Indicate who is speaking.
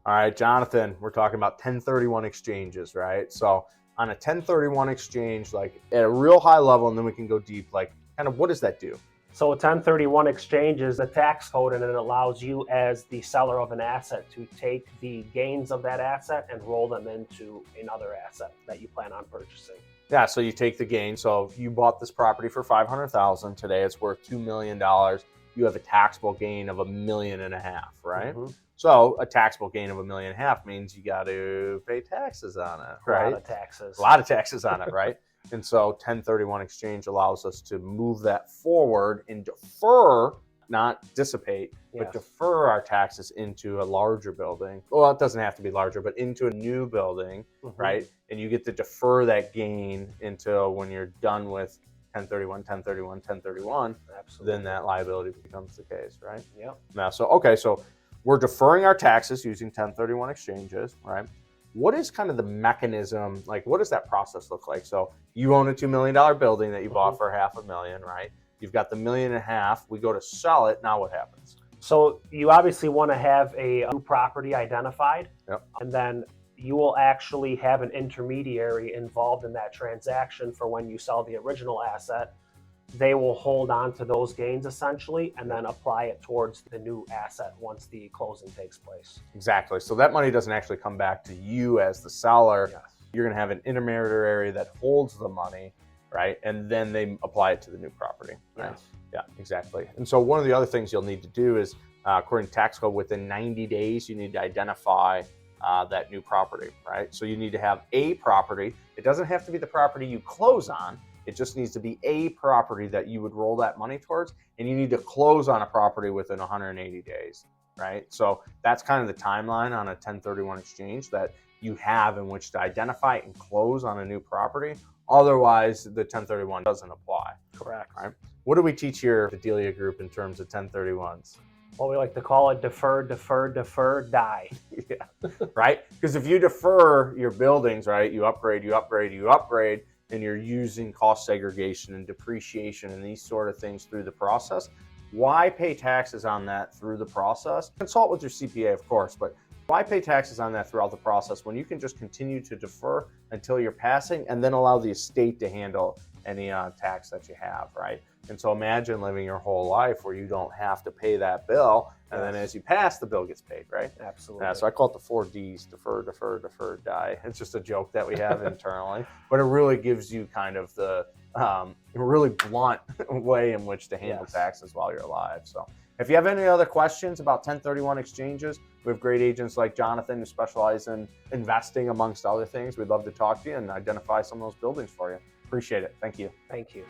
Speaker 1: All right, Jonathan, we're talking about 1031 exchanges, right? So on a 1031 exchange, like at a real high level, and then we can go deep, like kind of what does that do?
Speaker 2: So a 1031 exchange is a tax code, and it allows you as the seller of an asset to take the gains of that asset and roll them into another asset that you plan on purchasing.
Speaker 1: Yeah, so you take the gain. So if you bought this property for $500,000, today it's worth $2 million. You have a taxable gain of $1.5 million, right?
Speaker 2: Mm-hmm.
Speaker 1: So a taxable gain of $1.5 million means you got to pay taxes on it, right?
Speaker 2: A lot of taxes.
Speaker 1: A lot of taxes on it, right? And so 1031 exchange allows us to move that forward and defer, not dissipate, but defer our taxes into a larger building. Well, it doesn't have to be larger, but into a new building, right? And you get to defer that gain until when you're done with 1031, 1031, 1031,
Speaker 2: Absolutely.
Speaker 1: then that liability becomes the case, right?
Speaker 2: Yep.
Speaker 1: Now, so we're deferring our taxes using 1031 exchanges, right? What is kind of the mechanism, like what does that process look like? So you own a $2 million building that you bought for $500,000, right? You've got the $1.5 million, we go to sell it, now what happens?
Speaker 2: So you obviously want to have a new property identified, and then you will actually have an intermediary involved in that transaction for when you sell the original asset. They will hold on to those gains essentially and then apply it towards the new asset once the closing takes place.
Speaker 1: Exactly. So that money doesn't actually come back to you as the seller. You're going to have an intermediary that holds the money, right? And then they apply it to the new property. Right? Yeah, exactly. And so one of the other things you'll need to do is, according to tax code, within 90 days, you need to identify that new property, right? So you need to have a property. It doesn't have to be the property you close on. It just needs to be a property that you would roll that money towards, and you need to close on a property within 180 days, right? So that's kind of the timeline on a 1031 exchange that you have in which to identify and close on a new property. Otherwise, the 1031 doesn't apply.
Speaker 2: Correct.
Speaker 1: Right? What do we teach here at the Delia Group in terms of 1031s?
Speaker 2: Well, we like to call it defer, defer, defer, die.
Speaker 1: Right? Because if you defer your buildings, right, you upgrade, and you're using cost segregation and depreciation and these sort of things through the process, why pay taxes on that through the process? Consult with your CPA, of course, but why pay taxes on that throughout the process when you can just continue to defer until you're passing and then allow the estate to handle any tax that you have, right? And so imagine living your whole life where you don't have to pay that bill, and then as you pass, the bill gets paid, right?
Speaker 2: Absolutely.
Speaker 1: So I call it the 4 Ds, defer, defer, defer, die. It's just a joke that we have internally, but it really gives you kind of the really blunt way in which to handle taxes while you're alive. So if you have any other questions about 1031 exchanges, we have great agents like Johnathon who specialize in investing amongst other things. We'd love to talk to you and identify some of those buildings for you. Appreciate it. Thank you.
Speaker 2: Thank you.